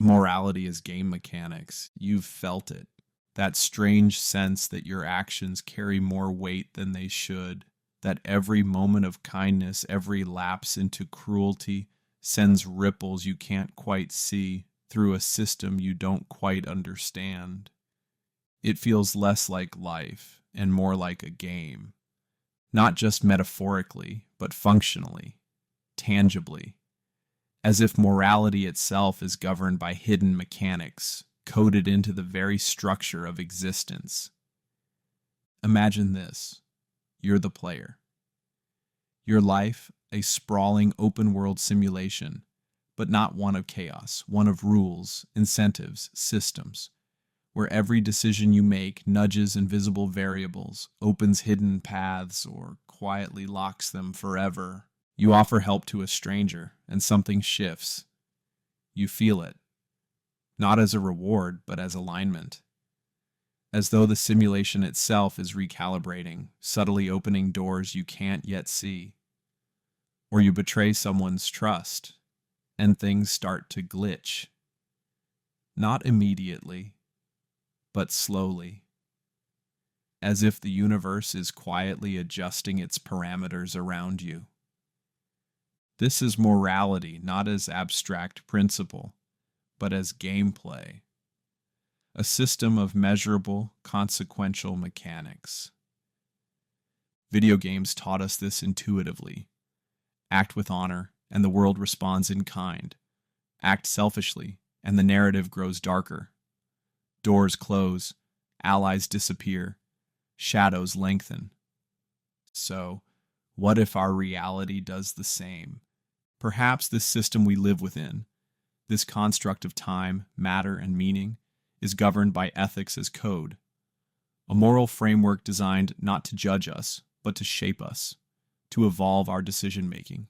Morality is game mechanics. You've felt it. That strange sense that your actions carry more weight than they should, that every moment of kindness, every lapse into cruelty, sends ripples you can't quite see through a system you don't quite understand. It feels less like life and more like a game, not just metaphorically, but functionally, tangibly, as if morality itself is governed by hidden mechanics coded into the very structure of existence. Imagine this. You're the player. Your life, a sprawling open-world simulation, but not one of chaos, one of rules, incentives, systems, where every decision you make nudges invisible variables, opens hidden paths, or quietly locks them forever. You offer help to a stranger, and something shifts. You feel it, not as a reward, but as alignment. As though the simulation itself is recalibrating, subtly opening doors you can't yet see. Or you betray someone's trust, and things start to glitch. Not immediately, but slowly. As if the universe is quietly adjusting its parameters around you. This is morality, not as abstract principle, but as gameplay. A system of measurable, consequential mechanics. Video games taught us this intuitively. Act with honor, and the world responds in kind. Act selfishly, and the narrative grows darker. Doors close, allies disappear, shadows lengthen. So, what if our reality does the same? Perhaps this system we live within, this construct of time, matter, and meaning, is governed by ethics as code, a moral framework designed not to judge us, but to shape us, to evolve our decision-making,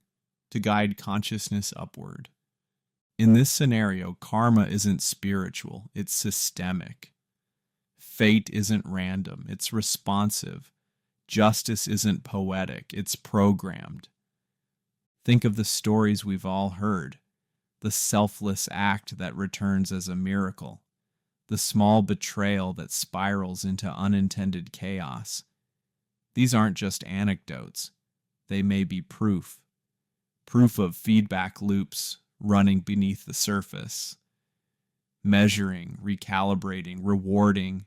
to guide consciousness upward. In this scenario, karma isn't spiritual, it's systemic. Fate isn't random, it's responsive. Justice isn't poetic, it's programmed. Think of the stories we've all heard, the selfless act that returns as a miracle, the small betrayal that spirals into unintended chaos. These aren't just anecdotes, they may be proof of feedback loops running beneath the surface, measuring, recalibrating, rewarding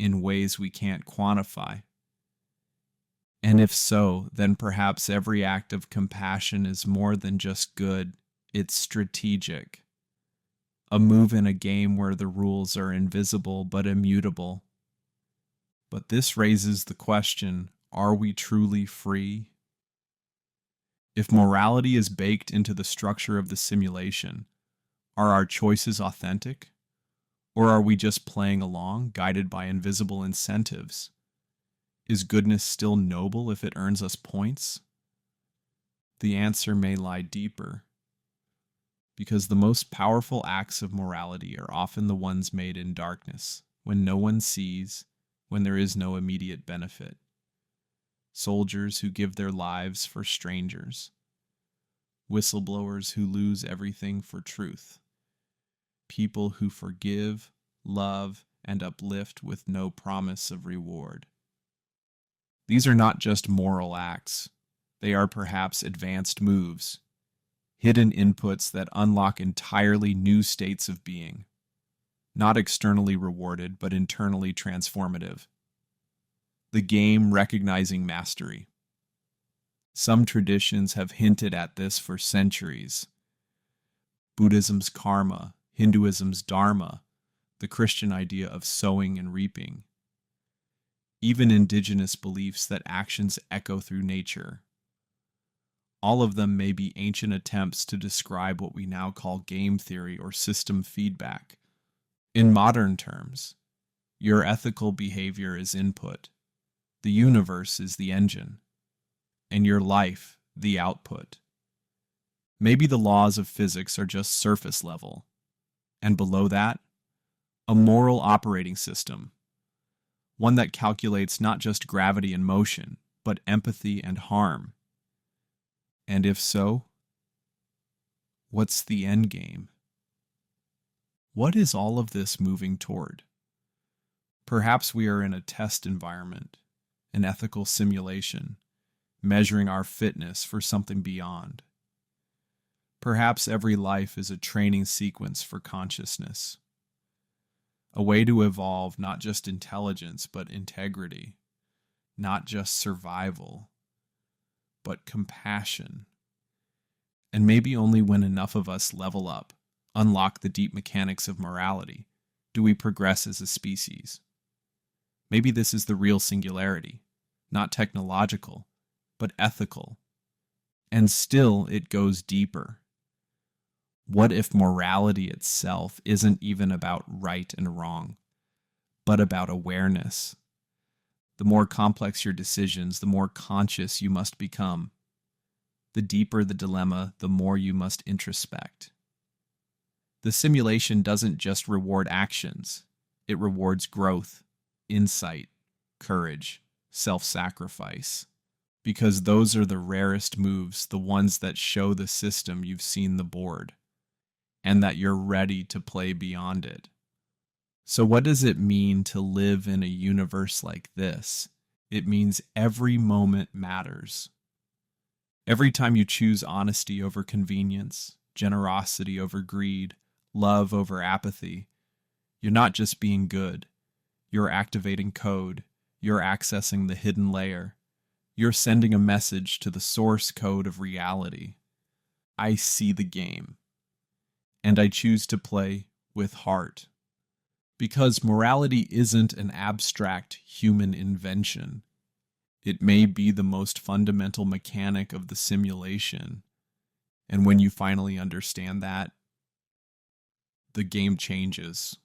in ways we can't quantify. And if so, then perhaps every act of compassion is more than just good, it's strategic. A move in a game where the rules are invisible but immutable. But this raises the question, are we truly free? If morality is baked into the structure of the simulation, are our choices authentic? Or are we just playing along, guided by invisible incentives? Is goodness still noble if it earns us points? The answer may lie deeper, because the most powerful acts of morality are often the ones made in darkness, when no one sees, when there is no immediate benefit. Soldiers who give their lives for strangers. Whistleblowers who lose everything for truth. People who forgive, love, and uplift with no promise of reward. These are not just moral acts. They are perhaps advanced moves, hidden inputs that unlock entirely new states of being, not externally rewarded, but internally transformative. The game recognizing mastery. Some traditions have hinted at this for centuries. Buddhism's karma, Hinduism's dharma, the Christian idea of sowing and reaping. Even indigenous beliefs that actions echo through nature. All of them may be ancient attempts to describe what we now call game theory or system feedback. In modern terms, your ethical behavior is input. The universe is the engine, and your life the output. Maybe the laws of physics are just surface level, and below that, a moral operating system, one that calculates not just gravity and motion, but empathy and harm. And if so, what's the end game? What is all of this moving toward? Perhaps we are in a test environment, an ethical simulation, measuring our fitness for something beyond. Perhaps every life is a training sequence for consciousness, a way to evolve not just intelligence, but integrity, not just survival, but compassion. And maybe only when enough of us level up, unlock the deep mechanics of morality, do we progress as a species. Maybe this is the real singularity, not technological, but ethical. And still, it goes deeper. What if morality itself isn't even about right and wrong, but about awareness? The more complex your decisions, the more conscious you must become. The deeper the dilemma, the more you must introspect. The simulation doesn't just reward actions, it rewards growth, insight, courage, self-sacrifice. Because those are the rarest moves, the ones that show the system you've seen the board, and that you're ready to play beyond it. So what does it mean to live in a universe like this? It means every moment matters. Every time you choose honesty over convenience, generosity over greed, love over apathy, you're not just being good. You're activating code. You're accessing the hidden layer. You're sending a message to the source code of reality. I see the game, and I choose to play with heart. Because morality isn't an abstract human invention. It may be the most fundamental mechanic of the simulation. And when you finally understand that, the game changes.